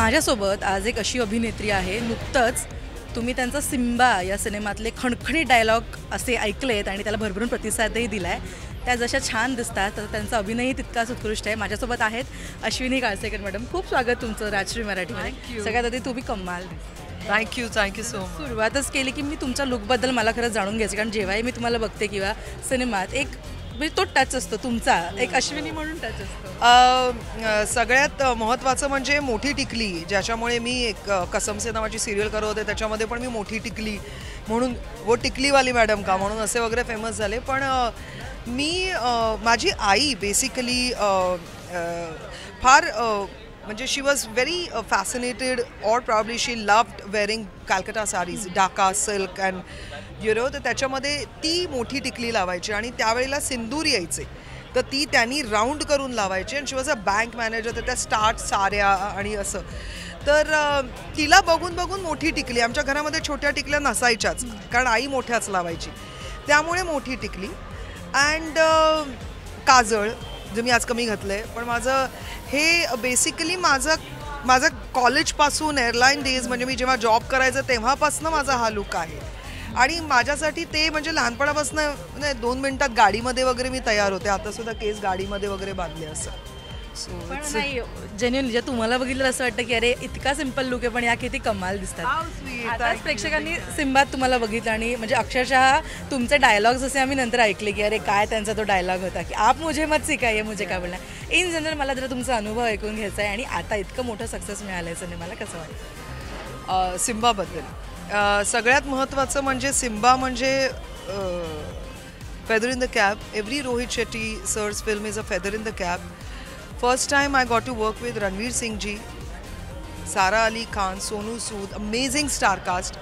माझ्यासोबत आज एक अशी अभिनेत्री आहे, नुकतंच तुम्ही त्यांचा सिम्बा या सिनेमातले खणखणी डायलॉग असे ऐकलेत आणि त्याला भरभरून प्रतिसादही दिला आहे. त्या जशा छान दिसतात तर त्यांचा अभिनयही तितकाच उत्कृष्ट आहे. माझ्यासोबत आहेत अश्विनी काळसेकर मॅडम. खूप स्वागत तुमचं राजश्री मराठीमध्ये. सगळ्यात आधी तुम्ही कमाल. Thank you so much. सुरुवातच केली की मी तुमच्या लुकबद्दल मला खरंच जाणून घ्यायचं, कारण जेव्हाही मी तुम्हाला बघते किंवा सिनेमात एक म्हणजे तो टच असतो तुमचा, एक अश्विनी म्हणून टच असतो. सगळ्यात महत्त्वाचं म्हणजे मोठी टिकली, ज्याच्यामुळे मी एक कसम से नावाची सिरियल करत होते, त्याच्यामध्ये पण मी मोठी टिकली म्हणून वो टिकलीवाली मॅडम का म्हणून असे वगैरे फेमस झाले. पण मी माझी आई बेसिकली फार म्हणजे she was very fascinated or probably she loved wearing Calcutta saris, Dhaka silk and तर त्याच्यामध्ये ती मोठी टिकली लावायची आणि त्यावेळेला सिंदूर यायचे तर ती त्यांनी राऊंड करून लावायची. आणि शी वॉज अ बँक मॅनेजर, तर त्या स्टार्ट साऱ्या आणि असं. तर तिला बघून बघून मोठी टिकली. आमच्या घरामध्ये छोट्या टिकल्या नसायच्याच, कारण आई मोठ्याच लावायची, त्यामुळे मोठी टिकली. अँड काजळ जे मी आज कमी घातलं आहे, पण माझं हे बेसिकली माझं कॉलेजपासून एअरलाईन डेज म्हणजे मी जेव्हा जॉब करायचं तेव्हापासून माझा हा लुक आहे. आणि माझ्यासाठी ते म्हणजे लहानपणापासून 2 मिनिटात गाडीमध्ये वगैरे मी तयार होते. आता सुद्धा केस गाडीमध्ये वगैरे बांधले असं. पण नाही जेन्युअनली जे तुम्हाला बघितलं असं वाटतं की अरे इतका सिम्पल लुक आहे पण या किती कमाल दिसतात. आताच प्रेक्षकांनी सिम्बात तुम्हाला बघितलं आणि म्हणजे अक्षरशः तुमचे डायलॉग्स असे आम्ही नंतर ऐकले की अरे काय त्यांचा तो डायलॉग होता की आप मुझे मत सिखाइए मुझे काय बोलणार. इन जनरल मला जरा तुमचा अनुभव ऐकून घ्यायचा आहे आणि आता इतकं मोठं सक्सेस मिळालं आहे सिनेमाला, कसं वाटतं? सिम्बाबद्दल सगळ्यात महत्त्वाचं म्हणजे सिम्बा म्हणजे feather in the cap. Every Rohit Shetty sir's film is a feather in the cap. First time I got to work with Ranveer Singh ji, Sara Ali Khan, Sonu Sood, amazing star cast.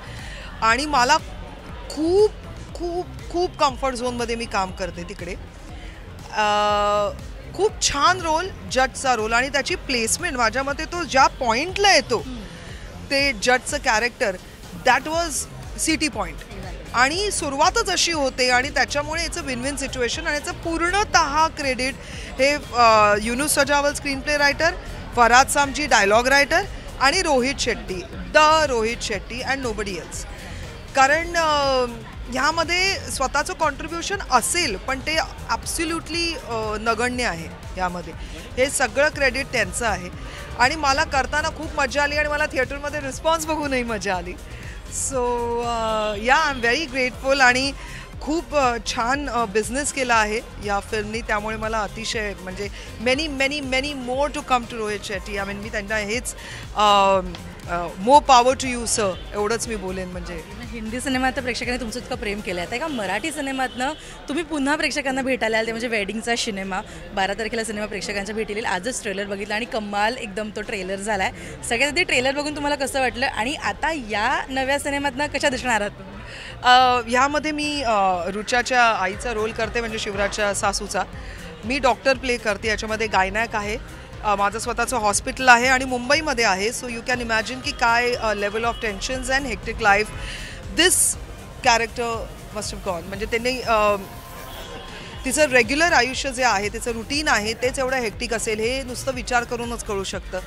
आणि मला खूप खूप खूप comfort झोनमध्ये मी काम करते तिकडे. खूप छान रोल, जजचा रोल, आणि त्याची प्लेसमेंट माझ्या मते तो ज्या पॉईंटला येतो ते जजचं character that was city point. आणि सुरुवातच अशी होते आणि त्याच्यामुळे याचं विन विन सिच्युएशन. आणि याचं पूर्णतः क्रेडिट हे युनुस सजावल स्क्रीन प्ले रायटर, फराद सामजी डायलॉग रायटर आणि Rohit Shetty, the Rohit Shetty and nobody else. कारण ह्यामध्ये स्वतःचं कॉन्ट्रीब्युशन असेल पण ते ॲब्सोल्युटली नगण्य आहे ह्यामध्ये. हे सगळं क्रेडिट त्यांचं आहे. आणि मला करताना खूप मजा आली आणि मला थिएटरमध्ये रिस्पॉन्स बघूनही मजा आली. सो या आय एम व्हेरी ग्रेटफुल. आणि खूप छान बिझनेस केला आहे या फिल्मनी, त्यामुळे मला अतिशय म्हणजे many many many more to come to Rohit Shetty. I mean मी त्यांना हेच more power to you sir एवढंच मी बोलेन. म्हणजे हिंदी सिनेमात तर प्रेक्षकांनी तुमचं इतकं प्रेम केलं आहे, का मराठी सिनेमातनं तुम्ही पुन्हा प्रेक्षकांना भेटायला आले, म्हणजे वेडिंगचा सिनेमा 12 तारखेला सिनेमा प्रेक्षकांच्या भेटी येईल. आजच ट्रेलर बघितला आणि कमाल एकदम तो ट्रेलर झाला आहे. सगळ्यात आधी ट्रेलर बघून तुम्हाला कसं वाटलं आणि आता या नव्या सिनेमातनं कशा दिसणार आहात? ह्यामध्ये मी रुचाच्या आईचा रोल करते, म्हणजे शिवराजच्या सासूचा. मी डॉक्टर प्ले करते. याच्यामध्ये गायनाक आहे, माझं स्वतःचं हॉस्पिटल आहे आणि मुंबईमध्ये आहे. सो यू कॅन इमॅजिन की काय level of tensions and hectic life this character must have gone. म्हणजे त्यांनी तिचं रेग्युलर आयुष्य जे आहे, तिचं रुटीन आहे, तेच एवढं हेक्टिक असेल हे नुसतं विचार करूनच कळू शकतं.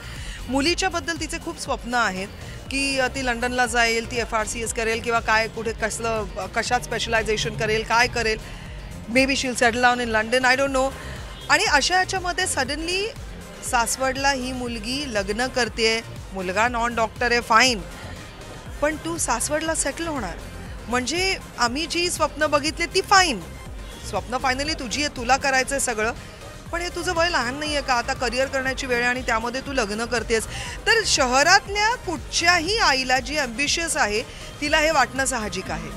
मुलीच्याबद्दल तिचे खूप स्वप्न आहेत की ती लंडनला जाईल, ती FRCS करेल किंवा काय कुठे कशात स्पेशलायझेशन करेल, काय करेल. मे बी शील settle down in London, I don't know. आणि अशा ह्याच्यामध्ये सडनली सासवडला ही मुलगी लग्न करते, मुलगा नॉन डॉक्टर आहे, फाईन, पण तू सासवडला सेटल होणार म्हणजे आम्ही जी स्वप्न बघितली ती फाईन, स्वप्न फायनली तुझी आहे, तुला करायचं आहे सगळं, पण हे तुझं वय लहान नाही आहे का, आता करिअर करण्याची वेळ आहे आणि त्यामध्ये तू लग्न करतेस. तर शहरातल्या कुठच्याही आईला जी ॲम्बिशियस आहे तिला हे वाटणं साहजिक आहे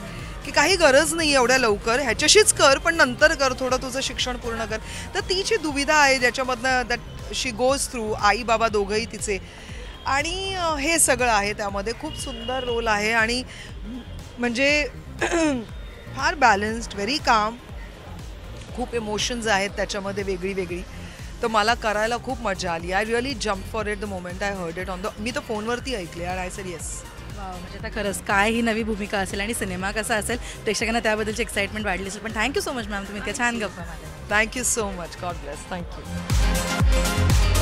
की काही गरज नाही एवढ्या लवकर, ह्याच्याशीच कर पण नंतर कर, थोडं तुझं शिक्षण पूर्ण कर. तर ती जी दुविधा आहे ज्याच्यामधनं दॅट शी गोज थ्रू, आई बाबा दोघंही तिचे, आणि हे सगळं आहे त्यामध्ये. खूप सुंदर रोल आहे आणि म्हणजे फार बॅलन्स्ड, व्हेरी काम, खूप इमोशन्स आहेत त्याच्यामध्ये वेगळी वेगळी. तर मला करायला खूप मजा आली. I really jump for it the moment I heard it on the, मी तर फोनवरती ऐकले आणि आय सेड येस. म्हणजे आता खरंच काय ही नवी भूमिका असेल आणि सिनेमा कसा असेल प्रेक्षकांना त्याबद्दलची एक्साइटमेंट वाढली असेल. पण थँक्यू सो मच मॅम, तुम्ही इतक्या छान गप्पा मारल्या. Thank you so much. God bless. Thank you.